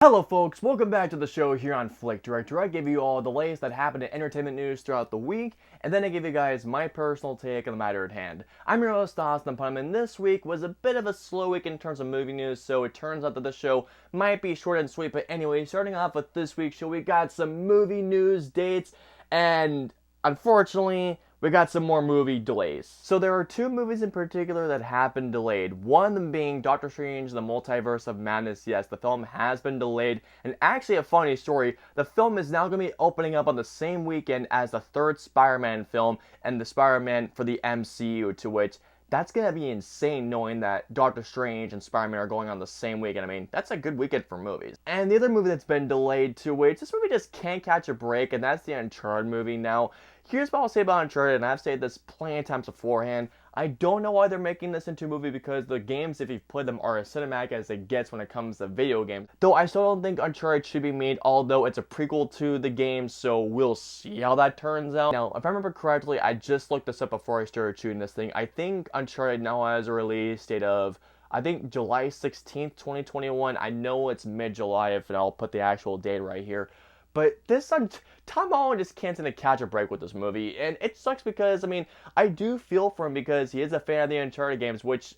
Hello folks, welcome back to the show here on FlickDirect, where I give you all the latest that happened in entertainment news throughout the week, and then I give you guys my personal take on the matter at hand. I'm your host, Austin Putnam, and this week was a bit of a slow week in terms of movie news, so it turns out that the show might be short and sweet, but anyway, starting off with this week's show, we got some movie news dates, and unfortunately, we got some more movie delays. So there are two movies in particular that have been delayed. One of them being Doctor Strange, The Multiverse of Madness. Yes, the film has been delayed. And actually a funny story, the film is now going to be opening up on the same weekend as the third Spider-Man film and the Spider-Man for the MCU, to which that's going to be insane knowing that Doctor Strange and Spider-Man are going on the same weekend. I mean, that's a good weekend for movies. And the other movie that's been delayed, to which this movie just can't catch a break, and that's the Uncharted movie. Now, here's what I'll say about Uncharted, and I've said this plenty of times beforehand. I don't know why they're making this into a movie because the games, if you've played them, are as cinematic as it gets when it comes to video games. Though I still don't think Uncharted should be made, although it's a prequel to the game, so we'll see how that turns out. Now, if I remember correctly, I just looked this up before I started shooting this thing. I think Uncharted now has a release date of, I think, July 16th, 2021. I know it's mid-July, and I'll put the actual date right here. But this Tom Holland just can't seem to catch a break with this movie, and it sucks because, I mean, I do feel for him because he is a fan of the Uncharted games, which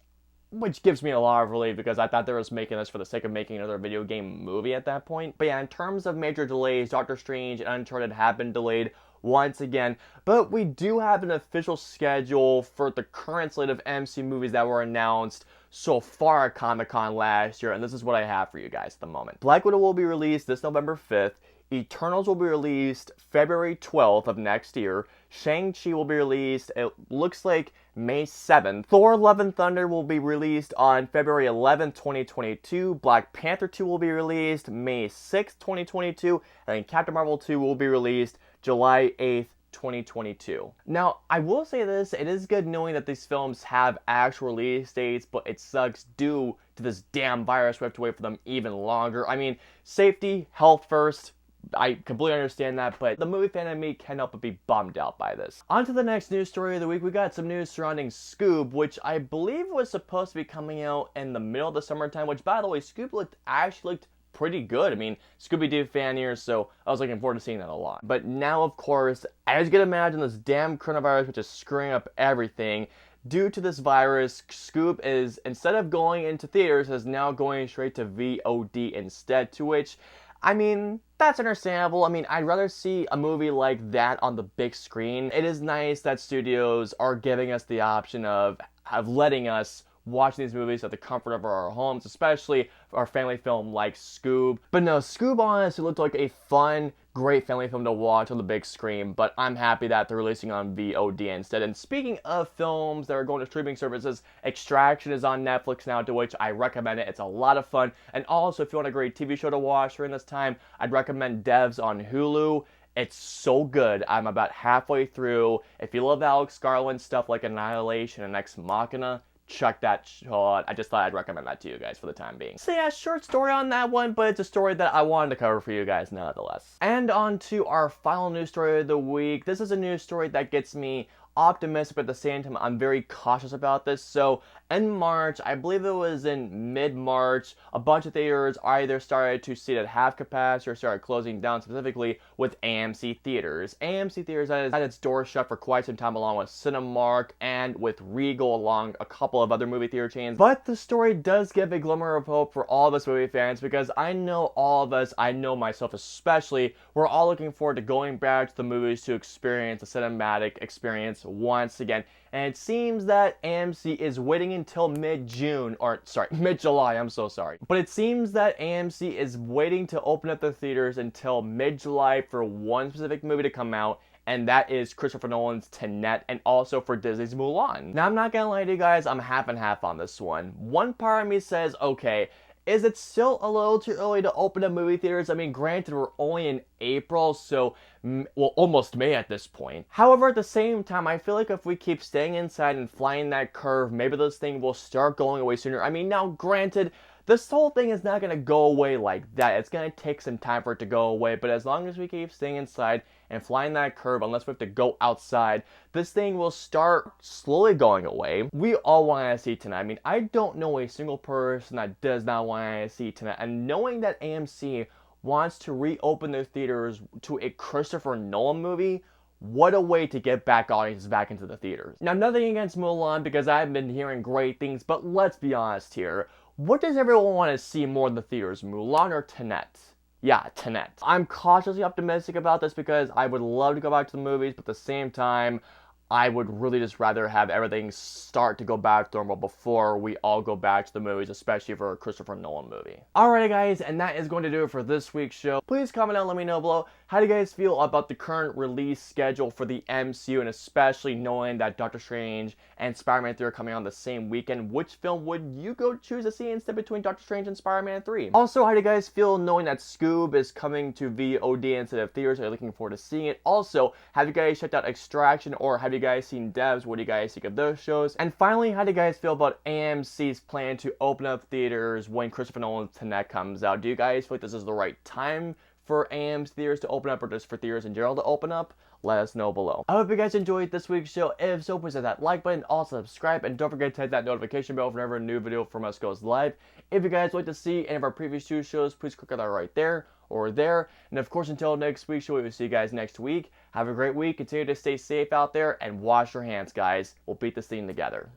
gives me a lot of relief because I thought they were just making this for the sake of making another video game movie at that point. But yeah, in terms of major delays, Doctor Strange and Uncharted have been delayed once again, but we do have an official schedule for the current slate of MC movies that were announced so far at Comic-Con last year, and this is what I have for you guys at the moment. Black Widow will be released this November 5th. Eternals will be released February 12th of next year. Shang-Chi will be released, it looks like, May 7th. Thor: Love and Thunder will be released on February 11th, 2022. Black Panther 2 will be released May 6th, 2022. And then Captain Marvel 2 will be released July 8th, 2022. Now, I will say this, it is good knowing that these films have actual release dates, but it sucks due to this damn virus. We have to wait for them even longer. I mean, safety, health first. I completely understand that, but the movie fan in me can't help but be bummed out by this. On to the next news story of the week. We got some news surrounding Scoob, which I believe was supposed to be coming out in the middle of the summertime, which, by the way, Scoob actually looked pretty good. I mean, Scooby-Doo fan here, so I was looking forward to seeing that a lot. But now, of course, as you can imagine, this damn coronavirus, which is screwing up everything, due to this virus, Scoob is, instead of going into theaters, is now going straight to VOD instead, to which, I mean, that's understandable. I mean, I'd rather see a movie like that on the big screen. It is nice that studios are giving us the option of letting us watch these movies at the comfort of our homes, especially our family film like Scoob. But no, Scoob honestly looked like a fun, great family film to watch on the big screen, but I'm happy that they're releasing on VOD instead. And speaking of films that are going to streaming services, Extraction is on Netflix now, to which I recommend it. It's a lot of fun. And also, if you want a great TV show to watch during this time, I'd recommend Devs on Hulu. It's so good. I'm about halfway through. If you love Alex Garland stuff like Annihilation and Ex Machina, check that out. I just thought I'd recommend that to you guys for the time being. So yeah, short story on that one, but it's a story that I wanted to cover for you guys nonetheless. And on to our final news story of the week. This is a news story that gets me optimistic, but at the same time, I'm very cautious about this. So in March, I believe it was in mid-March, a bunch of theaters either started to seat at half capacity or started closing down, specifically with AMC theaters. AMC theaters has had its doors shut for quite some time, along with Cinemark and with Regal, along a couple of other movie theater chains. But the story does give a glimmer of hope for all of us movie fans, because I know all of us, I know myself especially, we're all looking forward to going back to the movies to experience the cinematic experience once again. And it seems that AMC is waiting until mid-June, or sorry, mid-July, I'm so sorry. But it seems that AMC is waiting to open up the theaters until mid-July for one specific movie to come out, and that is Christopher Nolan's Tenet, and also for Disney's Mulan. Now, I'm not gonna lie to you guys, I'm half and half on this one. One part of me says, okay, is it still a little too early to open up movie theaters? I mean, granted, we're only in April, so, well, almost May at this point. However, at the same time, I feel like if we keep staying inside and flying that curve, maybe this thing will start going away sooner. I mean, now, granted, This whole thing is not going to go away like that. It's going to take some time for it to go away, but as long as we keep staying inside and flying that curve, unless we have to go outside, this thing will start slowly going away. We all want to see Tenet. I mean, I don't know a single person that does not want to see Tenet, and knowing that AMC wants to reopen their theaters to a Christopher Nolan movie, what a way to get back audiences back into the theaters. Now, nothing against Mulan, because I've been hearing great things, but let's be honest here. What does everyone want to see more in the theaters, Mulan or Tenet? Yeah, Tenet. I'm cautiously optimistic about this because I would love to go back to the movies, but at the same time, I would really just rather have everything start to go back to normal before we all go back to the movies, especially for a Christopher Nolan movie. Alrighty guys, and that is going to do it for this week's show. Please comment down and let me know below, how do you guys feel about the current release schedule for the MCU, and especially knowing that Doctor Strange and Spider-Man 3 are coming on the same weekend? Which film would you go choose to see instead between Doctor Strange and Spider-Man 3? Also, how do you guys feel knowing that Scoob is coming to VOD instead of theaters? Are you looking forward to seeing it? Also, have you guys checked out Extraction, or have you guys seen Devs? What do you guys think of those shows? And finally, how do you guys feel about AMC's plan to open up theaters when Christopher Nolan's Tenet comes out? Do you guys feel like this is the right time for AMC theaters to open up, or just for theaters in general to open up? Let us know below. I hope you guys enjoyed this week's show. If so, please hit that like button, also subscribe, and don't forget to hit that notification bell whenever a new video from us goes live. If you guys would like to see any of our previous 2 shows, please click on that right there or there. And of course, until next week's show, we will see you guys next week. Have a great week. Continue to stay safe out there and wash your hands, guys. We'll beat this thing together.